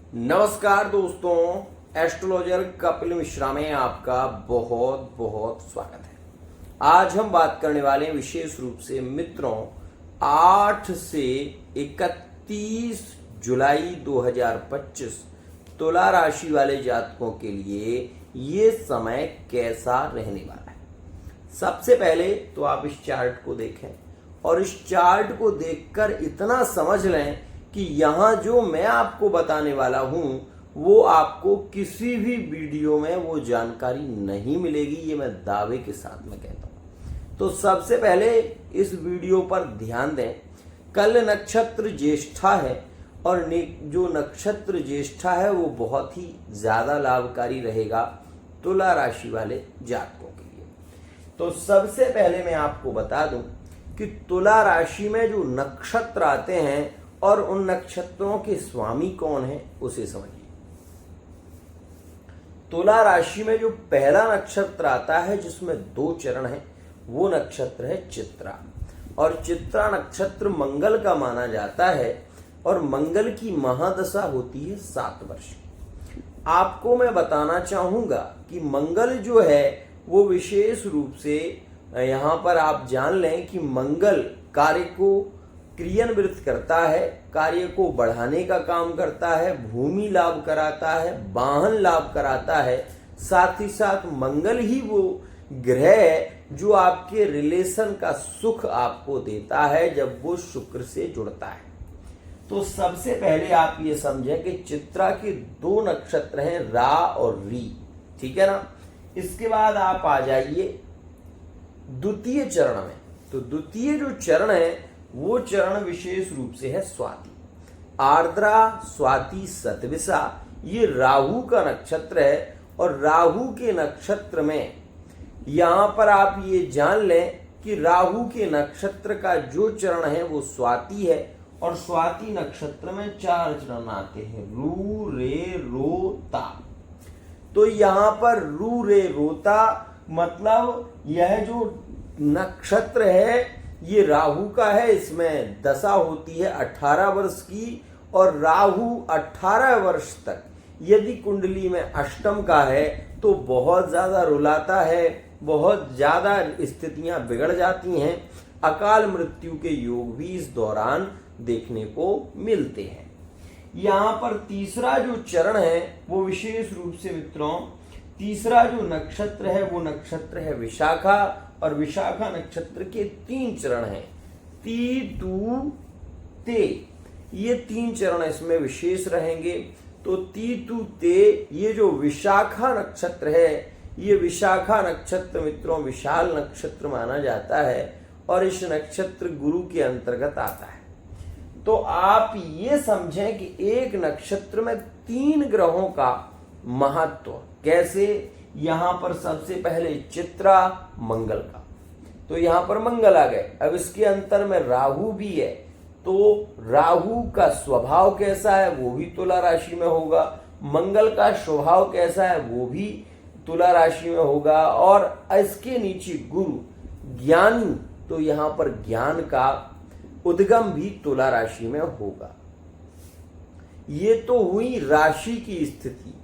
नमस्कार दोस्तों, एस्ट्रोलॉजर कपिल मिश्रा में आपका बहुत बहुत स्वागत है। आज हम बात करने वाले हैं विशेष रूप से मित्रों 8 से 31 जुलाई 2025 तुला राशि वाले जातकों के लिए ये समय कैसा रहने वाला है। सबसे पहले तो आप इस चार्ट को देखें और इस चार्ट को देखकर इतना समझ लें कि यहाँ जो मैं आपको बताने वाला हूँ वो आपको किसी भी वीडियो में वो जानकारी नहीं मिलेगी, ये मैं दावे के साथ में कहता हूँ। तो सबसे पहले इस वीडियो पर ध्यान दें। कल नक्षत्र ज्येष्ठा है और जो नक्षत्र ज्येष्ठा है वो बहुत ही ज़्यादा लाभकारी रहेगा तुला राशि वाले जातकों के लिए। तो सबसे पहले मैं आपको बता दूं कि तुला राशि में जो नक्षत्र आते हैं और उन नक्षत्रों के स्वामी कौन है उसे समझिए। तुला राशि में जो पहला नक्षत्र आता है जिसमें 2 चरण है वो नक्षत्र है चित्रा, और चित्रा नक्षत्र मंगल का माना जाता है और मंगल की महादशा होती है 7 वर्ष की। आपको मैं बताना चाहूंगा कि मंगल जो है वो विशेष रूप से यहाँ पर आप जान लें कि मंगल कार्य को क्रियान्वित करता है, कार्य को बढ़ाने का काम करता है, भूमि लाभ कराता है, वाहन लाभ कराता है। साथ ही साथ मंगल ही वो ग्रह है जो आपके रिलेशन का सुख आपको देता है जब वो शुक्र से जुड़ता है। तो सबसे पहले आप ये समझें कि चित्रा के 2 नक्षत्र हैं रा और री, ठीक है ना। इसके बाद आप आ जाइए द्वितीय चरण में। तो द्वितीय जो चरण है वो चरण विशेष रूप से है स्वाति, आर्द्रा, स्वाति, शतभिषा। ये राहु का नक्षत्र है और राहु के नक्षत्र में यहां पर आप ये जान लें कि राहु के नक्षत्र का जो चरण है वो स्वाति है और स्वाति नक्षत्र में 4 चरण आते हैं रू, रे, रो, ता। तो यहां पर रू, रे, रोता मतलब यह जो नक्षत्र है ये राहु का है। इसमें दशा होती है 18 वर्ष की और राहु 18 वर्ष तक यदि कुंडली में अष्टम का है तो बहुत ज्यादा रुलाता है, बहुत ज्यादा स्थितियां बिगड़ जाती हैं। अकाल मृत्यु के योग भी इस दौरान देखने को मिलते हैं। यहाँ पर तीसरा जो चरण है वो विशेष रूप से मित्रों तीसरा जो नक्षत्र है वो नक्षत्र है विशाखा, और विशाखा नक्षत्र के 3 चरण हैं ती, तू, ते। ये 3 चरण इसमें विशेष रहेंगे। तो ती, तू, ते ये जो विशाखा नक्षत्र है ये विशाखा नक्षत्र मित्रों विशाल नक्षत्र माना जाता है और इस नक्षत्र गुरु के अंतर्गत आता है। तो आप ये समझें कि एक नक्षत्र में 3 ग्रहों का महत्व कैसे। यहां पर सबसे पहले चित्रा मंगल का, तो यहां पर मंगल आ गए। अब इसके अंतर में राहु भी है, तो राहु का स्वभाव कैसा है वो भी तुला राशि में होगा, मंगल का स्वभाव कैसा है वो भी तुला राशि में होगा, और इसके नीचे गुरु ज्ञानी, तो यहां पर ज्ञान का उद्गम भी तुला राशि में होगा। ये तो हुई राशि की स्थिति।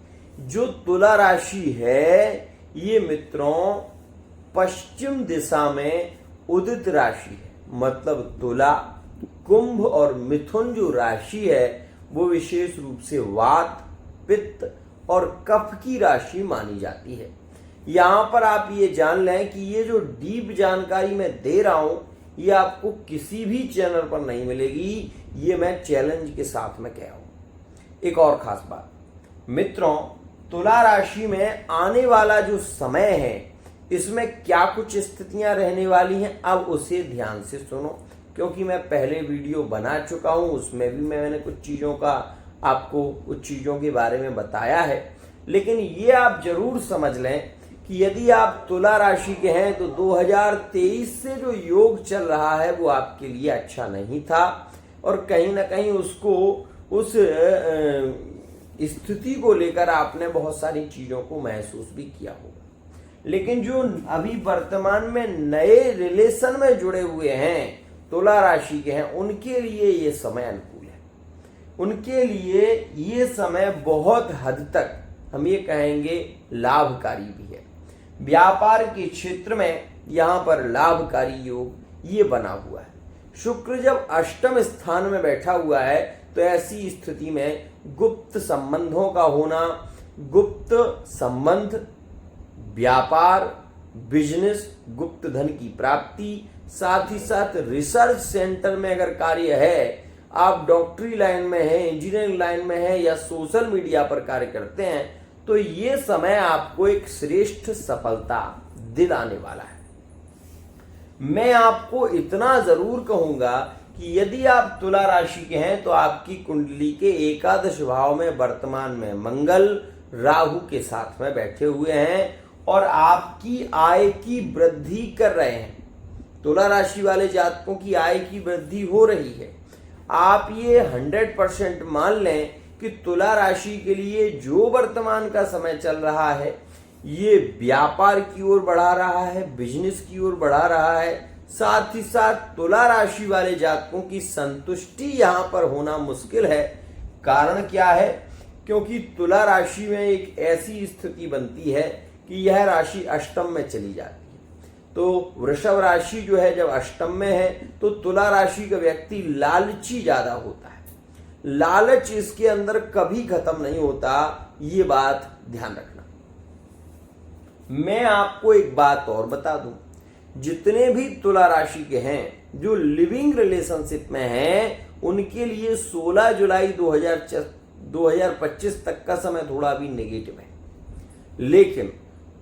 जो तुला राशि है ये मित्रों पश्चिम दिशा में उदित राशि है, मतलब तुला, कुंभ और मिथुन जो राशि है वो विशेष रूप से वात, पित्त और कफ की राशि मानी जाती है। यहां पर आप ये जान लें कि ये जो डीप जानकारी मैं दे रहा हूं ये आपको किसी भी चैनल पर नहीं मिलेगी, ये मैं चैलेंज के साथ में कह रहा हूं। एक और खास बात मित्रों, तुला राशि में आने वाला जो समय है इसमें क्या कुछ स्थितियां रहने वाली हैं अब उसे ध्यान से सुनो, क्योंकि मैं पहले वीडियो बना चुका हूं उसमें भी मैंने कुछ चीजों का आपको कुछ चीजों के बारे में बताया है। लेकिन ये आप जरूर समझ लें कि यदि आप तुला राशि के हैं तो 2023 से जो योग चल रहा है वो आपके लिए अच्छा नहीं था और कहीं ना कहीं उसको उस स्थिति को लेकर आपने बहुत सारी चीजों को महसूस भी किया होगा। लेकिन जो अभी वर्तमान में नए रिलेशन में जुड़े हुए हैं तुला राशि के हैं उनके लिए ये समय अनुकूल है। उनके लिए ये समय बहुत हद तक हम ये कहेंगे लाभकारी भी है। व्यापार के क्षेत्र में यहाँ पर लाभकारी योग ये बना हुआ है। शुक्र जब अष्टम स्थान में बैठा हुआ है तो ऐसी स्थिति में गुप्त संबंधों का होना, गुप्त संबंध, व्यापार, बिजनेस, गुप्त धन की प्राप्ति, साथ ही साथ रिसर्च सेंटर में अगर कार्य है, आप डॉक्टरी लाइन में हैं, इंजीनियरिंग लाइन में हैं या सोशल मीडिया पर कार्य करते हैं, तो ये समय आपको एक श्रेष्ठ सफलता दिलाने वाला है। मैं आपको इतना जरूर कहूंगा कि यदि आप तुला राशि के हैं तो आपकी कुंडली के एकादश भाव में वर्तमान में मंगल राहु के साथ में बैठे हुए हैं और आपकी आय की वृद्धि कर रहे हैं। तुला राशि वाले जातकों की आय की वृद्धि हो रही है। आप ये 100% मान लें कि तुला राशि के लिए जो वर्तमान का समय चल रहा है ये व्यापार की ओर बढ़ा रहा है, बिजनेस की ओर बढ़ा रहा है। साथ ही साथ तुला राशि वाले जातकों की संतुष्टि यहां पर होना मुश्किल है। कारण क्या है? क्योंकि तुला राशि में एक ऐसी स्थिति बनती है कि यह राशि अष्टम में चली जाती है। तो वृषभ राशि जो है जब अष्टम में है तो तुला राशि का व्यक्ति लालची ज्यादा होता है। लालच इसके अंदर कभी खत्म नहीं होता, ये बात ध्यान रखना। मैं आपको एक बात और बता दूं, जितने भी तुला राशि के हैं जो लिविंग रिलेशनशिप में हैं उनके लिए 16 जुलाई 2025 तक का समय थोड़ा भी नेगेटिव है। लेकिन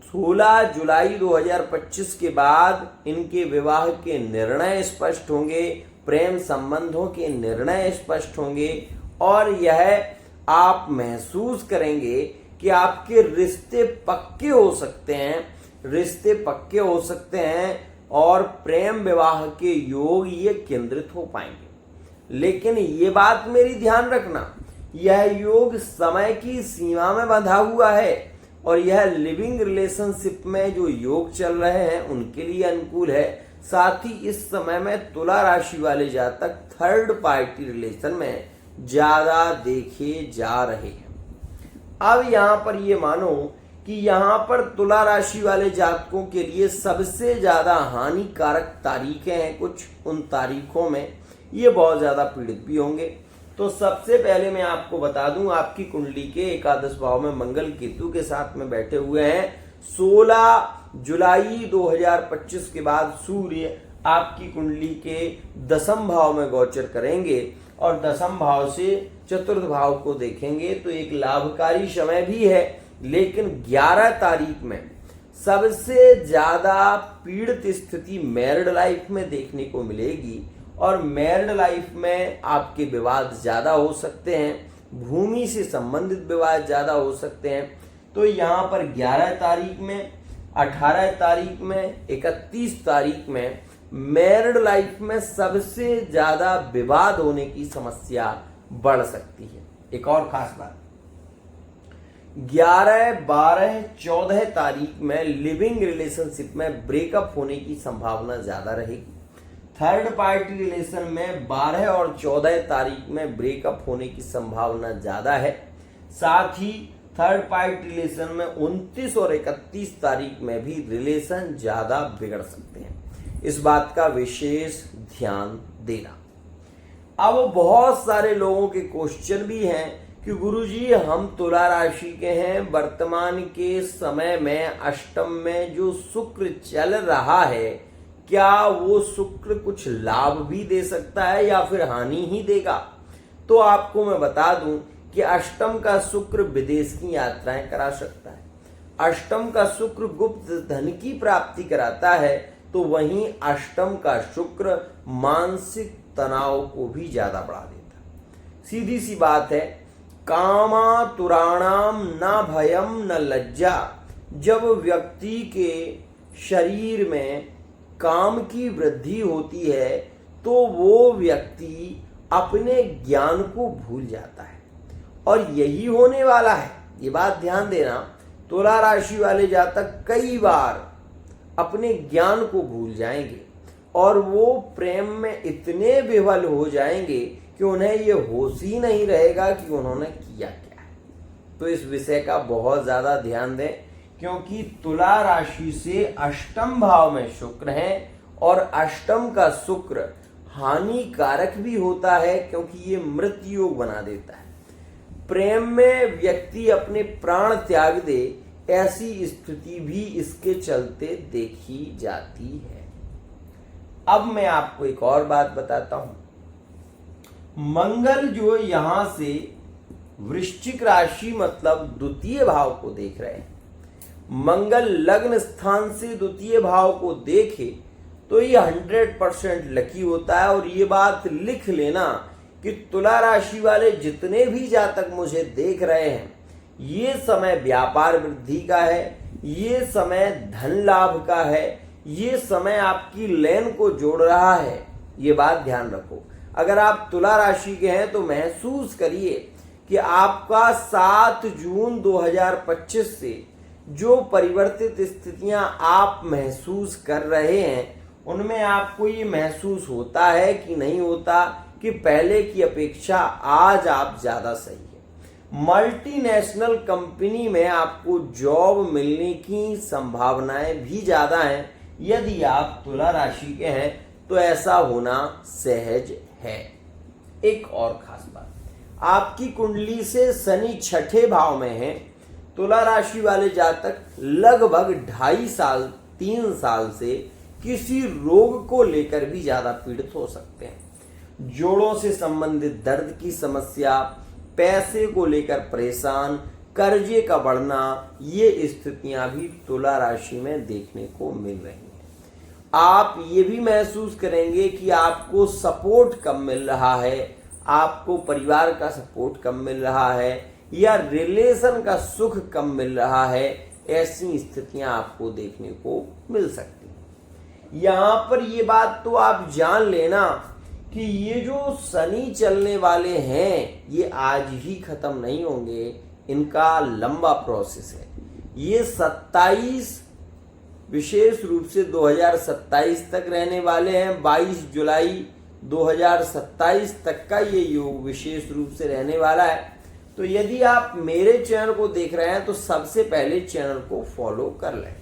16 जुलाई 2025 के बाद इनके विवाह के निर्णय स्पष्ट होंगे, प्रेम संबंधों के निर्णय स्पष्ट होंगे और यह आप महसूस करेंगे कि आपके रिश्ते पक्के हो सकते हैं, रिश्ते पक्के हो सकते हैं और प्रेम विवाह के योग ये केंद्रित हो पाएंगे। लेकिन ये बात मेरी ध्यान रखना, यह योग समय की सीमा में बंधा हुआ है और यह लिविंग रिलेशनशिप में जो योग चल रहे हैं उनके लिए अनुकूल है। साथ ही इस समय में तुला राशि वाले जातक थर्ड पार्टी रिलेशन में ज्यादा देखे जा रहे हैं। अब यहां पर ये मानो कि यहां पर तुला राशि वाले जातकों के लिए सबसे ज्यादा हानिकारक तारीखें हैं कुछ, उन तारीखों में ये बहुत ज्यादा पीड़ित भी होंगे। तो सबसे पहले मैं आपको बता दूं, आपकी कुंडली के एकादश भाव में मंगल केतु के साथ में बैठे हुए हैं। 16 जुलाई 2025 के बाद सूर्य आपकी कुंडली के दसम भाव में गोचर करेंगे और दसम भाव से चतुर्थ भाव को देखेंगे तो एक लाभकारी समय भी है। लेकिन 11 तारीख में सबसे ज्यादा पीड़ित स्थिति मैरिड लाइफ में देखने को मिलेगी और मैरिड लाइफ में आपके विवाद ज्यादा हो सकते हैं, भूमि से संबंधित विवाद ज्यादा हो सकते हैं। तो यहाँ पर 11 तारीख में, 18 तारीख में, 31 तारीख में मैरिड लाइफ में सबसे ज्यादा विवाद होने की समस्या बढ़ सकती है। एक और खास बात, 11, 12, 14 तारीख में लिविंग रिलेशनशिप में ब्रेकअप होने की संभावना ज्यादा रहेगी। थर्ड पार्टी रिलेशन में 12 और 14 तारीख में ब्रेकअप होने की संभावना ज्यादा है। साथ ही थर्ड पार्टी रिलेशन में 29 और 31 तारीख में भी रिलेशन ज्यादा बिगड़ सकते हैं। इस बात का विशेष ध्यान देना। अब बहुत सारे लोगों के क्वेश्चन भी हैं कि गुरुजी हम तुला राशि के हैं, वर्तमान के समय में अष्टम में जो शुक्र चल रहा है क्या वो शुक्र कुछ लाभ भी दे सकता है या फिर हानि ही देगा? तो आपको मैं बता दूं कि अष्टम का शुक्र विदेश की यात्राएं करा सकता है। अष्टम का शुक्र गुप्त धन की प्राप्ति कराता है, तो वहीं अष्टम का शुक्र मानसिक तनाव को भी ज्यादा बढ़ा देता है। सीधी सी बात है, कामातुराणाम न भयम न लज्जा। जब व्यक्ति के शरीर में काम की वृद्धि होती है तो वो व्यक्ति अपने ज्ञान को भूल जाता है और यही होने वाला है। ये बात ध्यान देना, तुला राशि वाले जातक कई बार अपने ज्ञान को भूल जाएंगे और वो प्रेम में इतने विफल हो जाएंगे कि उन्हें ये होश ही नहीं रहेगा कि उन्होंने किया क्या है। तो इस विषय का बहुत ज्यादा ध्यान दें, क्योंकि तुला राशि से अष्टम भाव में शुक्र है और अष्टम का शुक्र हानिकारक भी होता है, क्योंकि ये मृत्यु योग बना देता है। प्रेम में व्यक्ति अपने प्राण त्याग दे, ऐसी स्थिति भी इसके चलते देखी जाती है। अब मैं आपको एक और बात बताता हूं। मंगल जो यहां से वृश्चिक राशि मतलब द्वितीय भाव को देख रहे हैं, मंगल लग्न स्थान से द्वितीय भाव को देखे तो ये 100% लकी होता है। और ये बात लिख लेना कि तुला राशि वाले जितने भी जातक मुझे देख रहे हैं, ये समय व्यापार वृद्धि का है, ये समय धन लाभ का है, ये समय आपकी लेन को जोड़ रहा है। ये बात ध्यान रखो। अगर आप तुला राशि के हैं तो महसूस करिए कि आपका 7 जून 2025 से जो परिवर्तित स्थितियां आप महसूस कर रहे हैं, उनमें आपको ये महसूस होता है कि नहीं होता कि पहले की अपेक्षा आज आप ज्यादा सही है। मल्टीनेशनल कंपनी में आपको जॉब मिलने की संभावनाएं भी ज्यादा हैं। यदि आप तुला राशि के हैं तो ऐसा होना सहज है। एक और खास बात, आपकी कुंडली से शनि छठे भाव में है। तुला राशि वाले जातक लगभग 2.5 साल 3 साल से किसी रोग को लेकर भी ज्यादा पीड़ित हो सकते हैं। जोड़ों से संबंधित दर्द की समस्या, पैसे को लेकर परेशान, कर्जे का बढ़ना, ये स्थितियां भी तुला राशि में देखने को मिल रही हैं। आप ये भी महसूस करेंगे कि आपको सपोर्ट कम मिल रहा है, आपको परिवार का सपोर्ट कम मिल रहा है, या रिलेशन का सुख कम मिल रहा है। ऐसी स्थितियां आपको देखने को मिल सकती हैं। यहां पर ये बात तो आप जान लेना कि ये जो शनि चलने वाले हैं, ये आज ही खत्म नहीं होंगे, इनका लंबा प्रोसेस है। ये 27 विशेष रूप से 2027 तक रहने वाले हैं। 22 जुलाई 2027 तक का ये योग विशेष रूप से रहने वाला है। तो यदि आप मेरे चैनल को देख रहे हैं तो सबसे पहले चैनल को फॉलो कर लें।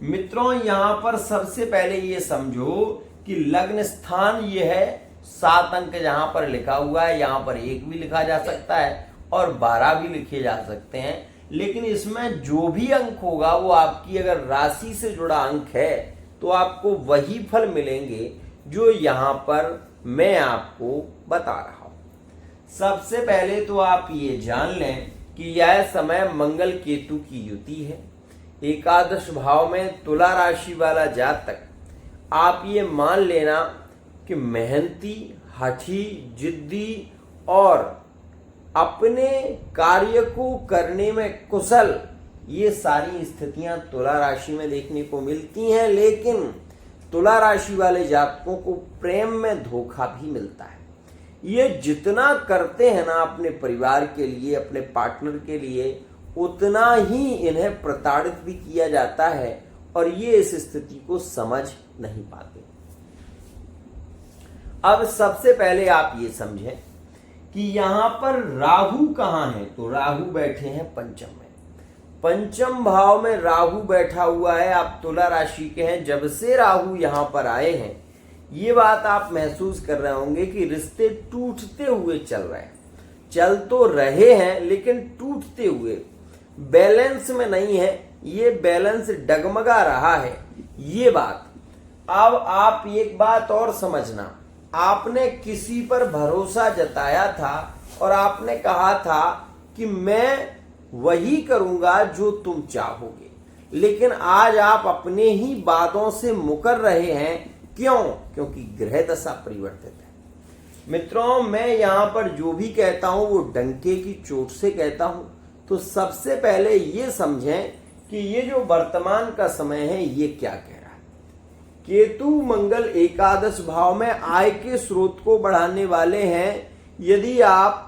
मित्रों, यहां पर सबसे पहले ये समझो कि लग्न स्थान ये है, 7 अंक जहां पर लिखा हुआ है, यहां पर 1 भी लिखा जा सकता है और 12 भी लिखे जा सकते हैं। लेकिन इसमें जो भी अंक होगा वो आपकी अगर राशि से जुड़ा अंक है तो आपको वही फल मिलेंगे जो यहां पर मैं आपको बता रहा हूं। सबसे पहले तो आप ये जान लें कि यह समय मंगल केतु की युति है। एकादश भाव में तुला राशि वाला जातक, आप ये मान लेना कि मेहनती, हठी, जिद्दी और अपने कार्य को करने में कुशल, ये सारी स्थितियां तुला राशि में देखने को मिलती हैं। लेकिन तुला राशि वाले जातकों को प्रेम में धोखा भी मिलता है। ये जितना करते हैं ना अपने परिवार के लिए, अपने पार्टनर के लिए, उतना ही इन्हें प्रताड़ित भी किया जाता है और ये इस स्थिति को समझ नहीं पाते। अब सबसे पहले आप ये समझें कि यहां पर राहु कहां है, तो राहु बैठे हैं पंचम में। पंचम भाव में राहु बैठा हुआ है। आप तुला राशि के हैं, जब से राहु यहां पर आए हैं, ये बात आप महसूस कर रहे होंगे कि रिश्ते टूटते हुए चल रहे हैं। चल तो रहे हैं लेकिन टूटते हुए, बैलेंस में नहीं है, ये बैलेंस डगमगा रहा है। ये बात अब आप एक बात और समझना, आपने किसी पर भरोसा जताया था और आपने कहा था कि मैं वही करूंगा जो तुम चाहोगे, लेकिन आज आप अपने ही वादों से मुकर रहे हैं। क्यों? क्योंकि ग्रह दशा परिवर्तित है। मित्रों, मैं यहां पर जो भी कहता हूं वो डंके की चोट से कहता हूं। तो सबसे पहले ये समझें कि ये जो वर्तमान का समय है ये क्या कह रहा है। केतु मंगल एकादश भाव में आय के स्रोत को बढ़ाने वाले हैं। यदि आप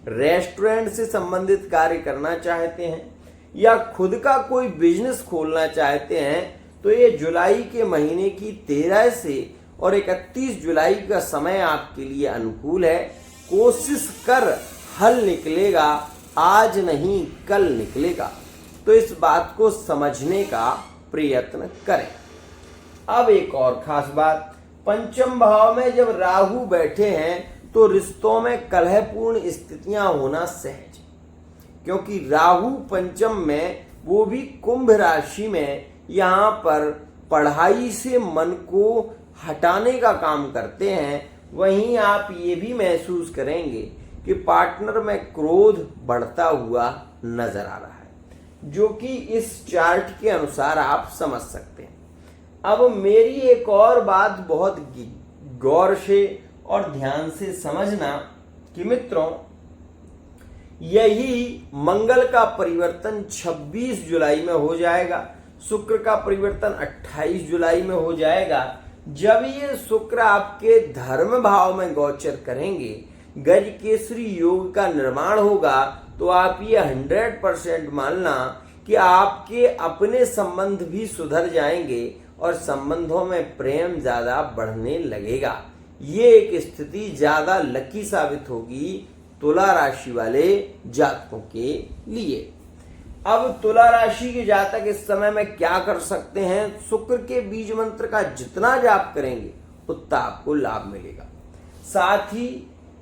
रेस्टोरेंट से संबंधित कार्य करना चाहते हैं या खुद का कोई बिजनेस खोलना चाहते हैं तो ये जुलाई के महीने की 13 से और 31 जुलाई का समय आपके लिए अनुकूल है। कोशिश कर हल निकलेगा, आज नहीं कल निकलेगा, तो इस बात को समझने का प्रयत्न करें। अब एक और खास बात, पंचम भाव में जब राहु बैठे हैं तो रिश्तों में कलहपूर्ण स्थितियां होना सहज, क्योंकि राहु पंचम में, वो भी कुंभ राशि में, यहाँ पर पढ़ाई से मन को हटाने का काम करते हैं। वहीं आप ये भी महसूस करेंगे कि पार्टनर में क्रोध बढ़ता हुआ नजर आ रहा है, जो कि इस चार्ट के अनुसार आप समझ सकते हैं। अब मेरी एक और बात बहुत गौर से और ध्यान से समझना कि मित्रों, यही मंगल का परिवर्तन 26 जुलाई में हो जाएगा, शुक्र का परिवर्तन 28 जुलाई में हो जाएगा। जब ये शुक्र आपके धर्म भाव में गोचर करेंगे, गज केसरी योग का निर्माण होगा, तो आप ये 100% मानना कि आपके अपने संबंध भी सुधर जाएंगे और संबंधों में प्रेम ज्यादा बढ़ने लगेगा। ये एक स्थिति ज्यादा लकी साबित होगी तुला राशि वाले जातकों के लिए। अब तुला राशि के जातक इस समय में क्या कर सकते हैं? शुक्र के बीज मंत्र का जितना जाप करेंगे उतना आपको लाभ मिलेगा। साथ ही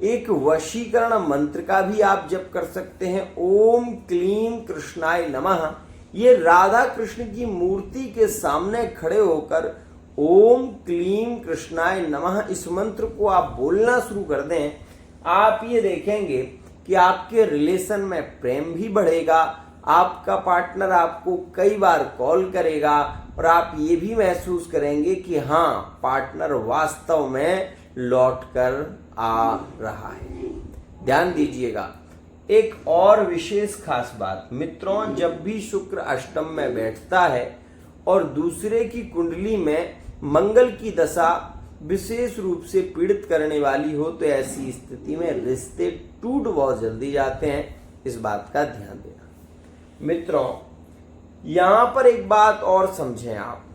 एक वशीकरण मंत्र का भी आप जप कर सकते हैं, ओम क्लीम कृष्णाय नमः। ये राधा कृष्ण की मूर्ति के सामने खड़े होकर ओम क्लीम कृष्णाय नमः इस मंत्र को आप बोलना शुरू कर दें। आप ये देखेंगे कि आपके रिलेशन में प्रेम भी बढ़ेगा, आपका पार्टनर आपको कई बार कॉल करेगा और आप ये भी महसूस करेंगे कि हाँ, पार्टनर वास्तव में लौट कर आ रहा है। ध्यान दीजिएगा, एक और विशेष खास बात मित्रों, जब भी शुक्र अष्टम में बैठता है और दूसरे की कुंडली में मंगल की दशा विशेष रूप से पीड़ित करने वाली हो, तो ऐसी स्थिति में रिश्ते टूट बहुत जल्दी जाते हैं। इस बात का ध्यान देना मित्रों। यहां पर एक बात और समझें आप,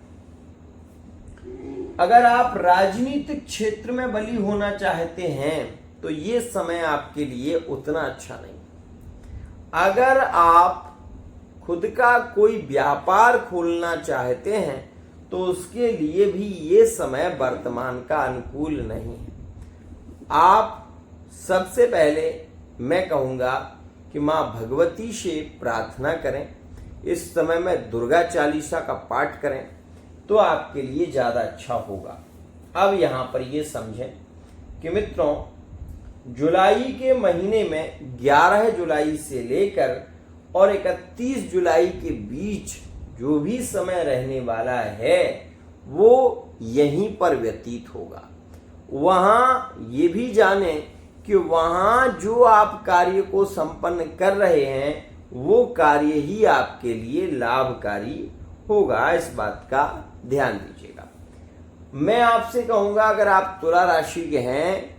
अगर आप राजनीतिक क्षेत्र में बली होना चाहते हैं तो ये समय आपके लिए उतना अच्छा नहीं। अगर आप खुद का कोई व्यापार खोलना चाहते हैं तो उसके लिए भी ये समय वर्तमान का अनुकूल नहीं है। आप सबसे पहले मैं कहूंगा कि मां भगवती से प्रार्थना करें, इस समय में दुर्गा चालीसा का पाठ करें तो आपके लिए ज्यादा अच्छा होगा। अब यहां पर ये समझें कि मित्रों, जुलाई के महीने में 11 जुलाई से लेकर और 31 जुलाई के बीच जो भी समय रहने वाला है वो यहीं पर व्यतीत होगा। वहां ये भी जाने कि वहां जो आप कार्य को संपन्न कर रहे हैं वो कार्य ही आपके लिए लाभकारी होगा। इस बात का ध्यान दीजिएगा। मैं आपसे कहूंगा, अगर आप तुला राशि के हैं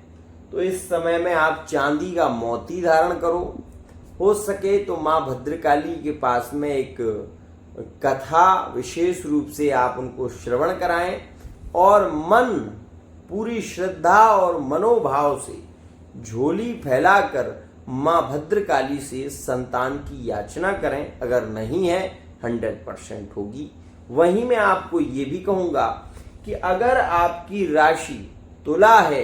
तो इस समय में आप चांदी का मोती धारण करो। हो सके तो मां भद्रकाली के पास में एक कथा विशेष रूप से आप उनको श्रवण कराएं और मन पूरी श्रद्धा और मनोभाव से झोली फैलाकर मां भद्रकाली से संतान की याचना करें। अगर नहीं है 100% होगी। वहीं मैं आपको ये भी कहूंगा कि अगर आपकी राशि तुला है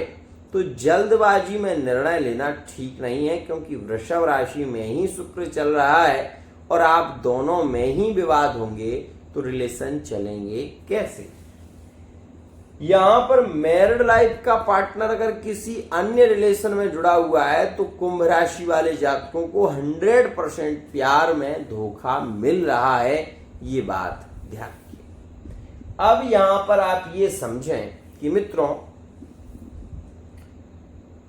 तो जल्दबाजी में निर्णय लेना ठीक नहीं है, क्योंकि वृषभ राशि में ही शुक्र चल रहा है और आप दोनों में ही विवाद होंगे तो रिलेशन चलेंगे कैसे। यहां पर मैरिड लाइफ का पार्टनर अगर किसी अन्य रिलेशन में जुड़ा हुआ है तो कुंभ राशि वाले जातकों को 100% प्यार में धोखा मिल रहा है। ये बात ध्यान रखिए। अब यहां पर आप ये समझें कि मित्रों,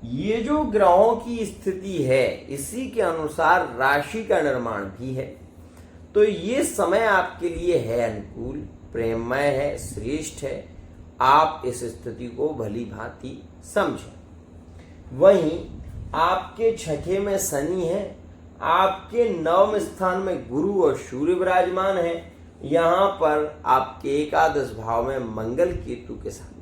ये जो ग्रहों की स्थिति है इसी के अनुसार राशि का निर्माण भी है, तो ये समय आपके लिए है अनुकूल, प्रेममय है, श्रेष्ठ है। आप इस स्थिति को भली भांति समझें। वहीं आपके छठे में शनि है, आपके नवम स्थान में गुरु और सूर्य विराजमान है। यहां पर आपके एकादश भाव में मंगल केतु के साथ है।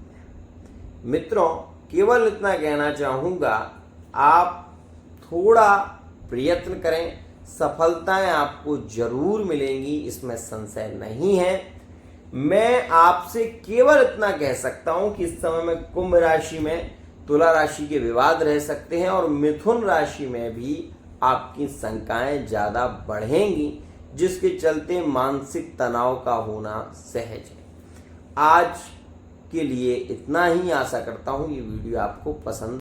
मित्रों, केवल इतना कहना चाहूँगा, आप थोड़ा प्रयत्न करें, सफलताएं आपको जरूर मिलेंगी, इसमें संशय नहीं है। मैं आपसे केवल इतना कह सकता हूं कि इस समय में कुंभ राशि में तुला राशि के विवाद रह सकते हैं और मिथुन राशि में भी आपकी शंकाएं ज्यादा बढ़ेंगी, जिसके चलते मानसिक तनाव का होना सहज है। आज के लिए इतना ही। आशा करता हूं ये वीडियो आपको पसंद